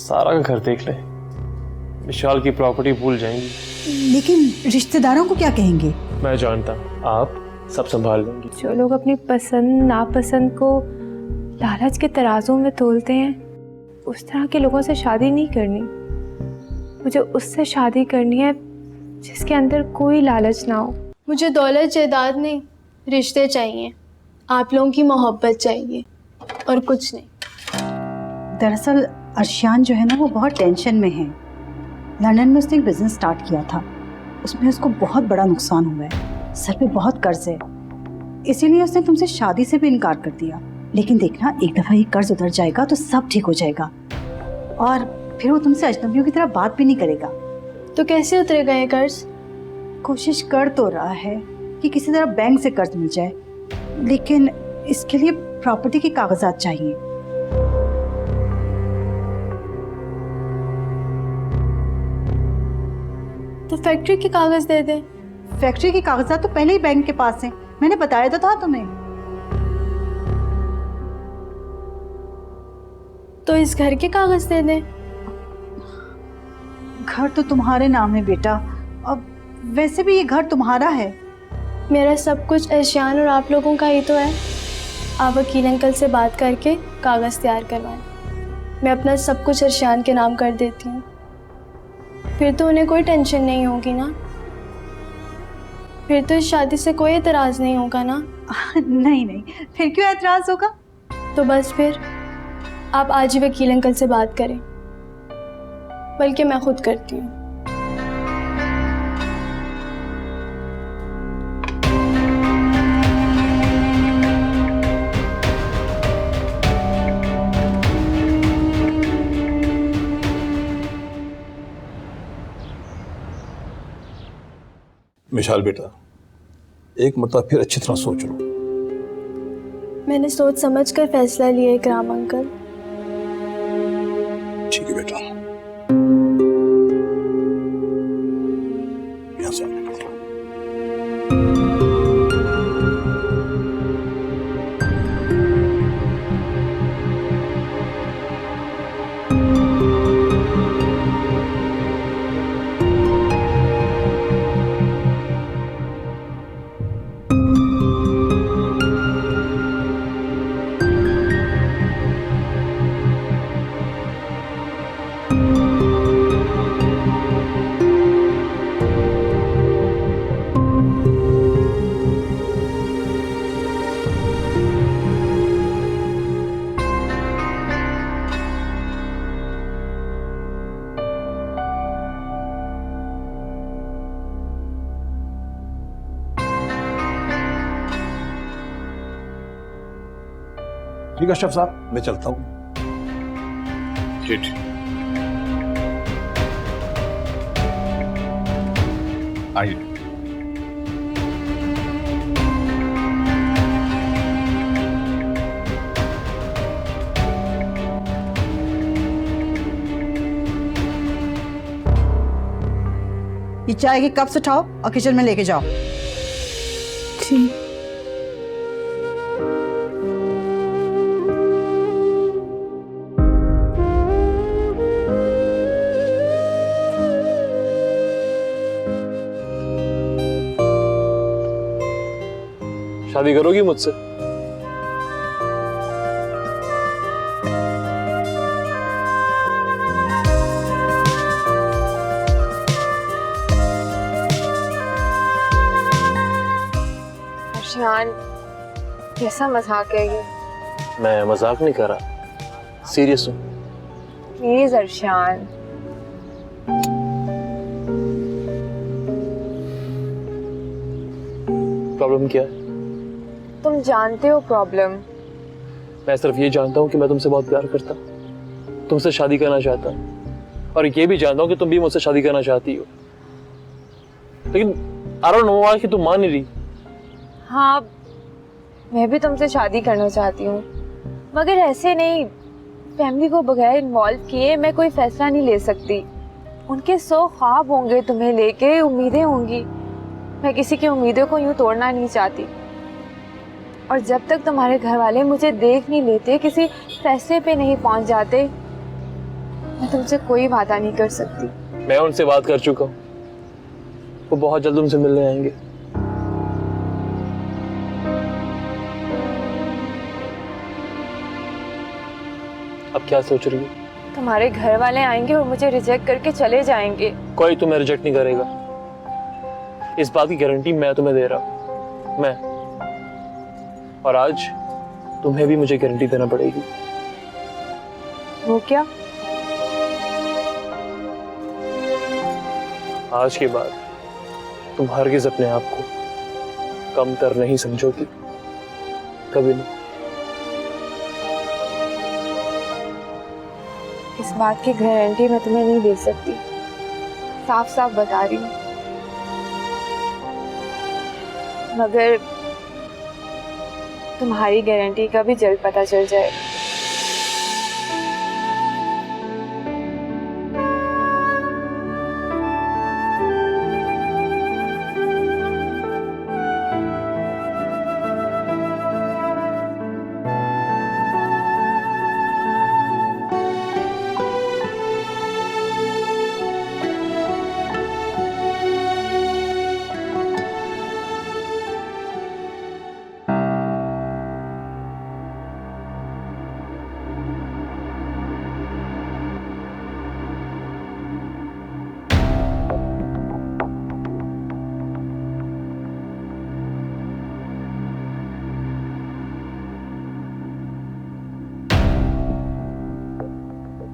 सारा का घर देख ले, विशाल की प्रॉपर्टी भूल जाएंगी। लेकिन रिश्तेदारों को क्या कहेंगे? मैं जानता, आप सब संभाल लेंगी। जो लोग अपनी पसंद नापसंद को लालच के तराजों में तोलते हैं, उस तरह के लोगों से शादी नहीं करनी। मुझे उससे शादी करनी है जिसके अंदर कोई लालच ना हो। मुझे दौलत जायदाद नहीं, रिश्ते चाहिए। आप लोगों की मोहब्बत चाहिए और कुछ नहीं। दरअसल अर्शियान जो है ना, वो बहुत टेंशन में है। लंदन में उसने एक बिजनेस स्टार्ट किया था, उसमें उसको बहुत बड़ा नुकसान हुआ है, सर पे बहुत कर्ज है, इसीलिए उसने तुमसे शादी से भी इनकार कर दिया। लेकिन देखना, एक दफ़ा ये कर्ज उतर जाएगा तो सब ठीक हो जाएगा, और फिर वो तुमसे अजनबियों की तरह बात भी नहीं करेगा। तो कैसे उतरेगा ये कर्ज? कोशिश कर तो रहा है कि किसी तरह बैंक से कर्ज मिल जाए, लेकिन इसके लिए प्रॉपर्टी के कागजात चाहिए। तो फैक्ट्री के कागज दे दे। फैक्ट्री के कागजात तो पहले ही बैंक के पास हैं, मैंने बताया तो था तुम्हें। तो इस घर के कागज दे दे। घर तो तुम्हारे नाम है बेटा, अब वैसे भी ये घर तुम्हारा है। मेरा सब कुछ अर्शियान और आप लोगों का ही तो है। आप वकील अंकल से बात करके कागज तैयार करवाएं, मैं अपना सब कुछ अर्शियान के नाम कर देती हूँ। फिर तो उन्हें कोई टेंशन नहीं होगी ना, फिर तो इस शादी से कोई एतराज़ नहीं होगा ना। नहीं नहीं, फिर क्यों एतराज़ होगा? तो बस फिर आप आज ही वकील अंकल से बात करें, बल्कि मैं खुद करती हूँ। विशाल बेटा, एक मरतबा फिर अच्छी तरह सोच लो। मैंने सोच समझ कर फैसला लिया है इकराम अंकल। ठीक है बेटा, यहाँ से आने का। ठीक है अशरफ साहब, मैं चलता हूँ। ठीक। आइए। ये चाय के कप से उठाओ और किचन में लेके जाओ। ठीक। शादी करोगी मुझसे? अर्शियान, कैसा मजाक है ये? मैं मजाक नहीं कर रहा, सीरियस हूँ। प्लीज अर्शियान। प्रॉब्लम क्या है? तुम जानते हो प्रॉब्लम। मैं सिर्फ ये जानता हूँ कि मैं तुमसे बहुत प्यार करता, तुमसे शादी करना चाहता, और ये भी जानता हूँ कि तुम भी मुझसे शादी करना चाहती हो, लेकिन आई डोंट नो व्हाई कि तुम मान नहीं रही। हाँ, मैं भी तुमसे शादी करना चाहती हूँ, मगर ऐसे नहीं। फैमिली को बगैर इन्वॉल्व किए मैं कोई फैसला नहीं ले सकती। उनके 100 ख्वाब होंगे तुम्हें लेके, उम्मीदें होंगी। मैं किसी की उम्मीदों को यूं तोड़ना नहीं चाहती, और जब तक तुम्हारे घर वाले मुझे देख नहीं लेते, किसी फैसले पे नहीं पहुंच जाते, मैं तुमसे कोई वादा नहीं कर सकती। मैं उनसे बात कर चुका हूँ, वो बहुत जल्द उनसे मिलने आएंगे। अब क्या सोच रही हो? तुम्हारे घर वाले आएंगे और मुझे रिजेक्ट करके चले जाएंगे। कोई तुम्हें रिजेक्ट नहीं करेगा, इस बात की गारंटी मैं तुम्हें दे रहा हूं। मैं, और आज तुम्हें भी मुझे गारंटी देना पड़ेगी। वो क्या? आज के बाद तुम हरगिज अपने आप को कमतर नहीं समझोगी, कभी नहीं। इस बात की गारंटी मैं तुम्हें नहीं दे सकती, साफ साफ बता रही हूँ। मगर तुम्हारी गारंटी का भी जल्द पता चल जाएगा।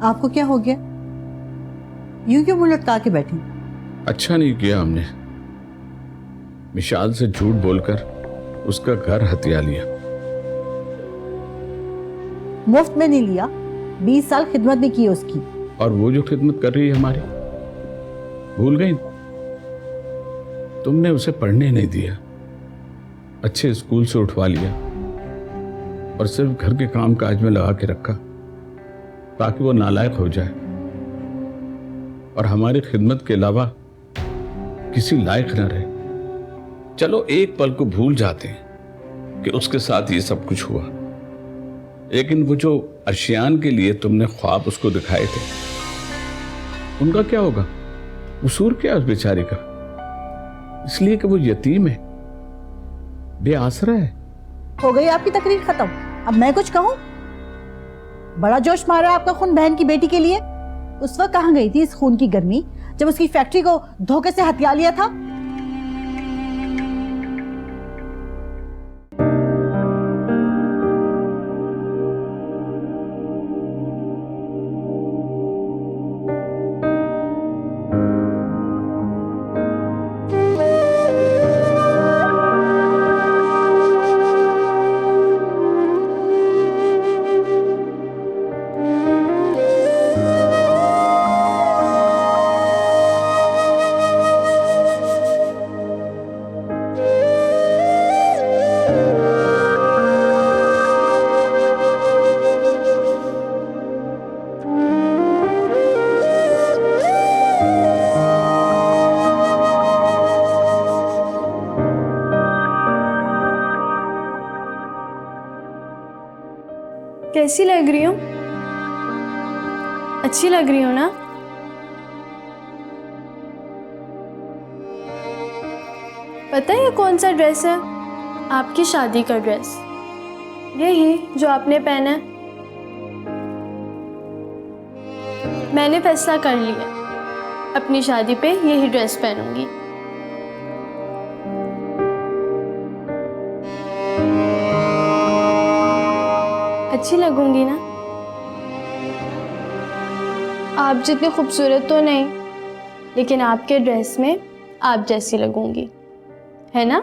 आपको क्या हो गया? यूं क्यों मुंह लटका के बैठी? अच्छा नहीं किया हमने, मिशाल से झूठ बोलकर उसका घर हथिया लिया। मुफ्त में नहीं लिया, 20 साल खिदमत भी की उसकी। और वो जो खिदमत कर रही है हमारी, भूल गई? तुमने उसे पढ़ने नहीं दिया, अच्छे स्कूल से उठवा लिया और सिर्फ घर के काम काज में लगा के रखा ताकि वो नालायक हो जाए और हमारी खिदमत के अलावा किसी लायक न रहे। चलो एक पल को भूल जाते हैं कि उसके साथ ये सब कुछ हुआ, लेकिन वो जो अर्शियान के लिए तुमने ख्वाब उसको दिखाए थे, उनका क्या होगा? कसूर क्या उस बेचारी का? इसलिए कि वो यतीम है, बेआसरा है। हो गई आपकी तकरीर खत्म, अब मैं कुछ कहूं? बड़ा जोश मारा आपका खून बहन की बेटी के लिए। उस वक्त कहां गई थी इस खून की गर्मी जब उसकी फैक्ट्री को धोखे से हथिया लिया था? कैसी लग रही हूँ? अच्छी लग रही हूँ ना? पता है ये कौन सा ड्रेस है? आपकी शादी का ड्रेस, यही जो आपने पहना है। मैंने फैसला कर लिया, अपनी शादी पे यही ड्रेस पहनूंगी। अच्छी लगूंगी ना? आप जितनी खूबसूरत तो नहीं, लेकिन आपके ड्रेस में आप जैसी लगूंगी, है ना?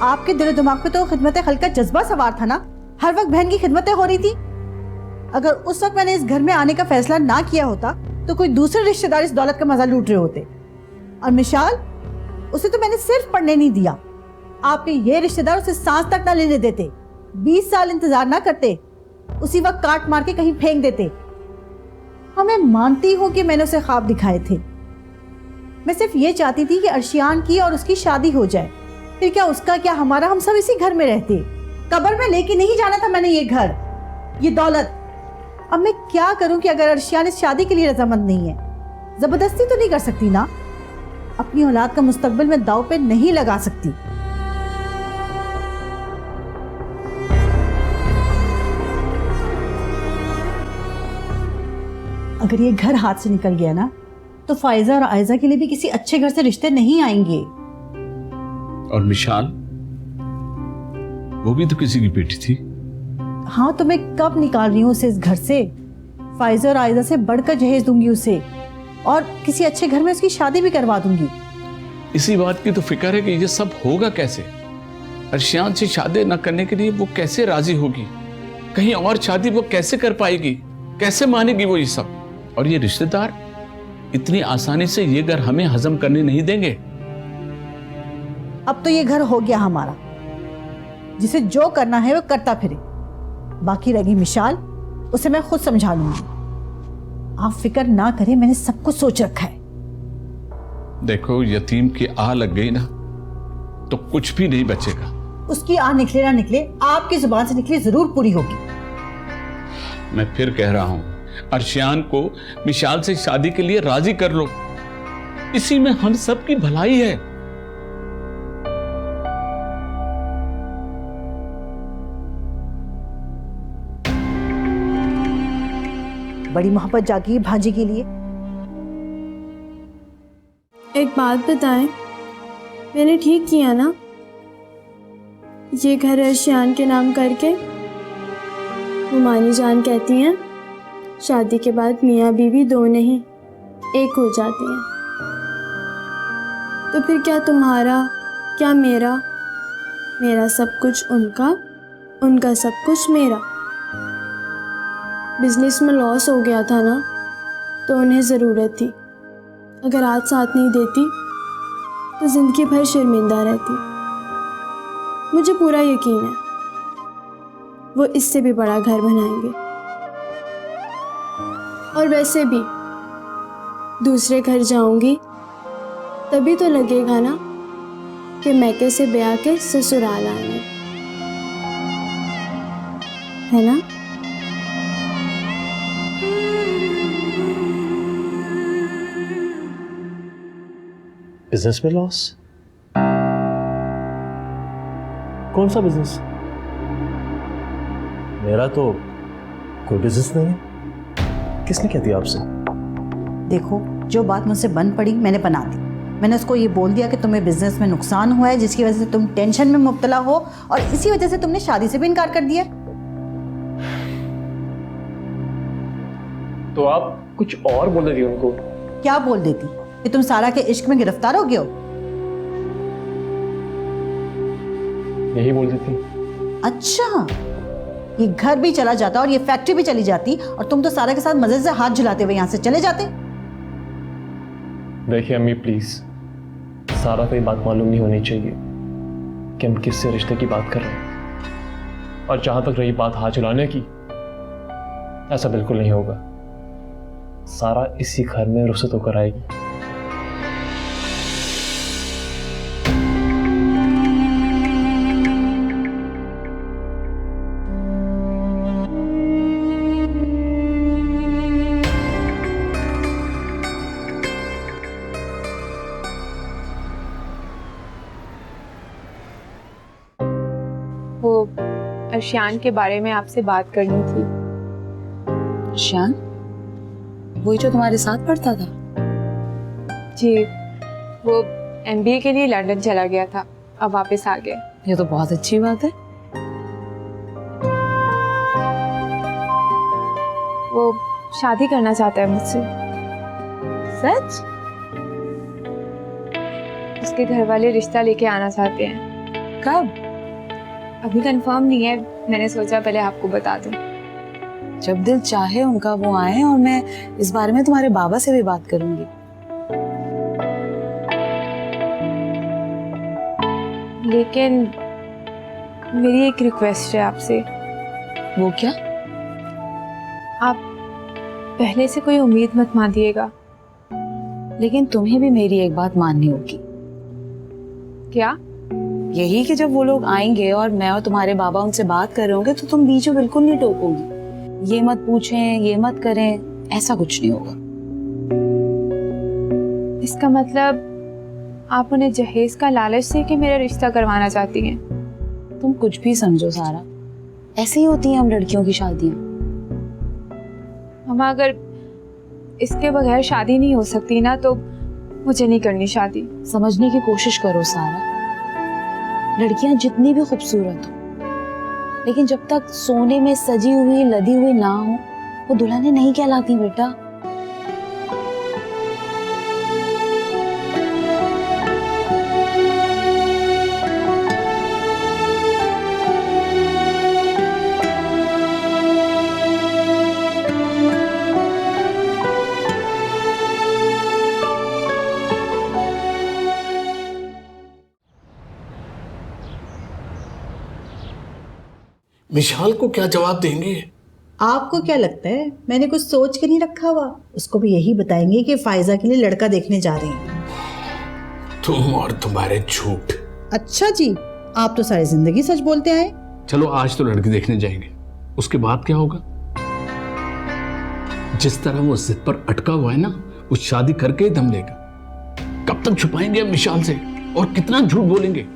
आपके दिल दिमाग पे तो खिदमत खल्क का जज्बा सवार था ना, हर वक्त बहन की खिदमतें हो रही थी। अगर उस वक्त मैंने इस घर में आने का फैसला ना किया होता तो कोई दूसरे रिश्तेदार इस दौलत का मजा लूट रहे होते। और मिशाल, उसे तो मैंने सिर्फ पढ़ने नहीं दिया, आपके ये रिश्तेदार उसे सांस तक ना लेने देते, 20 साल इंतजार ना करते, उसी वक्त काट मार के कहीं फेंक देते। हाँ, मैं मानती हूँ कि मैंने उसे ख्वाब दिखाए थे, मैं सिर्फ ये चाहती थी कि अर्शियान की और उसकी शादी हो जाए। फिर क्या उसका क्या हमारा, हम सब इसी घर में रहते। कब्र में लेके नहीं जाना था मैंने ये घर, ये दौलत। अब मैं क्या करूं कि अगर अर्शियान इस शादी के लिए रजामंद नहीं है? जबरदस्ती तो नहीं कर सकती ना, अपनी औलाद का मुस्तकबिल मैं दांव पे नहीं लगा सकती। अगर ये घर हाथ से निकल गया ना तो फायजा और आयजा के लिए भी किसी अच्छे घर से रिश्ते नहीं आएंगे। और मिशाल, वो भी तो किसी की बेटी थी। हाँ, तो मैं कब निकाल रही हूँ उसे इस घर से? फायजा और आयजा से बढ़कर जहेज दूंगी उसे, और किसी अच्छे घर में उसकी शादी भी करवा दूंगी। इसी बात की तो फिक्र है कि ये सब होगा कैसे। अर्शियान से शादी न करने के लिए वो कैसे राजी होगी? कहीं और शादी वो कैसे कर पाएगी? कैसे मानेगी वो ये सब? और ये रिश्तेदार इतनी आसानी से ये घर हमें हजम करने नहीं देंगे। अब तो ये घर हो गया हमारा, जिसे जो करना है वो करता फिरे। बाकी रही मिशाल, उसे मैं खुद समझा लूंगी। आप फिक्र ना करें, मैंने सब कुछ सोच रखा है। देखो, यतीम की आह लग गई ना तो कुछ भी नहीं बचेगा। उसकी आह निकले ना निकले, आपकी जुबान से निकली जरूर पूरी होगी। मैं फिर कह रहा हूं, अर्शियान को मिशाल से शादी के लिए राजी कर लो। इसी में हम सब की भलाई है। बड़ी मोहब्बत जागी भांजी के लिए। एक बात बताएं, मैंने ठीक किया ना ये घर अर्शियान के नाम करके? हुमानी जान कहती हैं शादी के बाद मियाँ बीवी दो नहीं एक हो जाती हैं। तो फिर क्या तुम्हारा, क्या मेरा? मेरा सब कुछ उनका, उनका सब कुछ मेरा। बिजनेस में लॉस हो गया था ना, तो उन्हें ज़रूरत थी। अगर आज साथ नहीं देती तो ज़िंदगी भर शर्मिंदा रहती। मुझे पूरा यकीन है वो इससे भी बड़ा घर बनाएंगे। और वैसे भी दूसरे घर जाऊंगी तभी तो लगेगा ना कि मैके से ब्याह के ससुराल आए, है ना? बिजनेस में लॉस? कौन सा बिजनेस? मेरा तो कोई बिजनेस नहीं है। किसने कह दिया आपसे? देखो, जो बात मुझसे बन पड़ी मैंने बना दी। मैंने उसको ये बोल दिया कि तुम्हें बिजनेस में नुकसान हुआ है, जिसकी वजह से तुम टेंशन में मुब्तला हो, और इसी वजह से तुमने शादी से भी इनकार कर दिया। तो आप कुछ और बोल रही उनको? क्या बोल देती कि तुम सारा के इश्क में गिरफ्तार हो गए हो? यही बोल देती। अच्छा, ये घर भी चला जाता और ये फैक्ट्री भी चली जाती, और तुम तो सारा के साथ मजे से हाथ झुलाते हुए यहां से चले जाते। देखिए अम्मी प्लीज, सारा को ये बात मालूम नहीं होनी चाहिए कि हम किससे रिश्ते की बात कर रहे हैं। और जहां तक रही बात हाथ झुलाने की, ऐसा बिल्कुल नहीं होगा। सारा इसी घर में रुखसत होकर आएगी। वो अर्शियान के बारे में आपसे बात करनी थी। अर्शियान? वही जो तुम्हारे साथ पढ़ता था? जी, वो MBA के लिए लंदन चला गया था, अब वापस आ गया। ये तो बहुत अच्छी बात है। वो शादी करना चाहता है मुझसे। सच? उसके घर वाले रिश्ता लेके आना चाहते हैं। कब? अभी कंफर्म नहीं है, मैंने सोचा पहले आपको बता दूं। जब दिल चाहे उनका वो आए, और मैं इस बारे में तुम्हारे बाबा से भी बात करूंगी। लेकिन मेरी एक रिक्वेस्ट है आपसे। वो क्या? आप पहले से कोई उम्मीद मत मानिएगा। लेकिन तुम्हें भी मेरी एक बात माननी होगी। क्या? यही कि जब वो लोग आएंगे और मैं और तुम्हारे बाबा उनसे बात कर रहे होंगे तो तुम बीच में बिल्कुल नहीं टोकोगी, ये मत पूछें, ये मत करें, ऐसा कुछ नहीं होगा। इसका मतलब आप उन्हें जहेज का लालच दे के मेरा रिश्ता करवाना चाहती हैं? तुम कुछ भी समझो सारा, ऐसे ही होती हैं हम लड़कियों की शादियां। मामा अगर इसके बगैर शादी नहीं हो सकती ना तो मुझे नहीं करनी शादी। समझने की कोशिश करो सारा, लड़कियां जितनी भी खूबसूरत हो, लेकिन जब तक सोने में सजी हुई लदी हुई ना हो वो दुल्हनें नहीं कहलाती बेटा। विशाल को क्या जवाब देंगे? आपको क्या लगता है मैंने कुछ सोच के नहीं रखा हुआ? उसको भी यही बताएंगे कि फायजा के लिए लड़का देखने जा रहे हैं। तुम और तुम्हारे झूठ। अच्छा जी, आप तो सारी जिंदगी सच बोलते आए। चलो आज तो लड़की देखने जाएंगे, उसके बाद क्या होगा? जिस तरह वो जिद पर अटका हुआ है ना, वो शादी करके ही दम लेगा। कब तक छुपाएंगे हम विशाल से, और कितना झूठ बोलेंगे?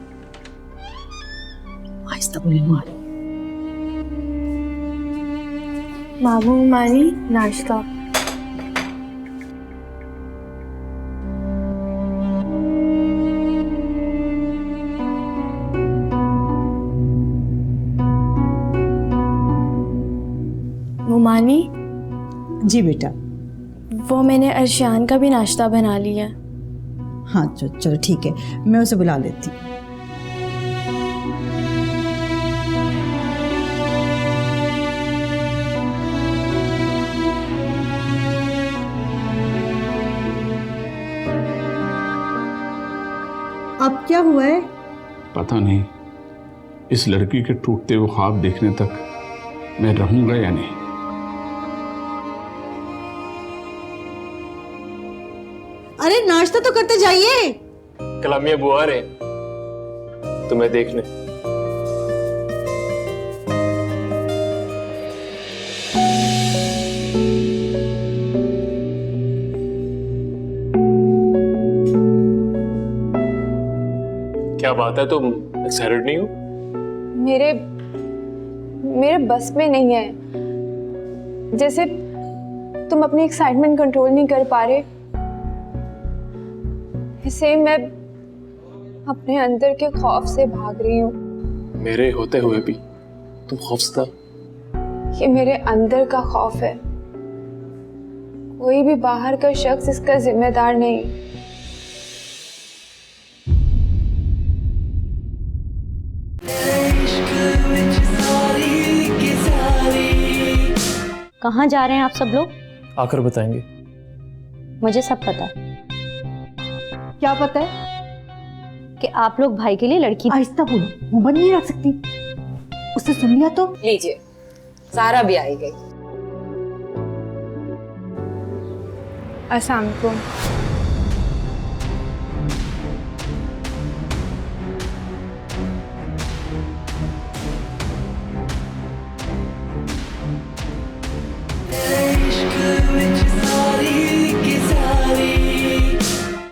आहिस्ता बोलिए माँ। मामू मानी नाश्ता। मुमानी जी बेटा। वो मैंने अर्शियान का भी नाश्ता बना लिया। हाँ चलो ठीक है, मैं उसे बुला लेती हूँ। अब क्या हुआ है? पता नहीं, इस लड़की के टूटते हुए ख्वाब देखने तक मैं रहूंगा या नहीं। अरे नाश्ता तो करते जाइए। कलामिया बुआ आ रहे तुम्हें देखने। क्या बात है, तुम एक्साइटेड नहीं हो? मेरे बस में नहीं है। जैसे तुम अपनी एक्साइटमेंट कंट्रोल नहीं कर पा रहे, ऐसे मैं अपने अंदर के खौफ से भाग रही हूँ। मेरे होते हुए भी तुम खौफजदा? ये मेरे अंदर का खौफ है, कोई भी बाहर का शख्स इसका जिम्मेदार नहीं। कहाँ जा रहे हैं आप सब लोग? आकर बताएंगे। मुझे सब पता है। क्या पता है? कि आप लोग भाई के लिए लड़की। आहिस्ता बोलो, मुंह बंद नहीं रख सकती। उससे सुन लिया तो। लीजिए, सारा भी आई गई। अस्सलाम वालेकुम।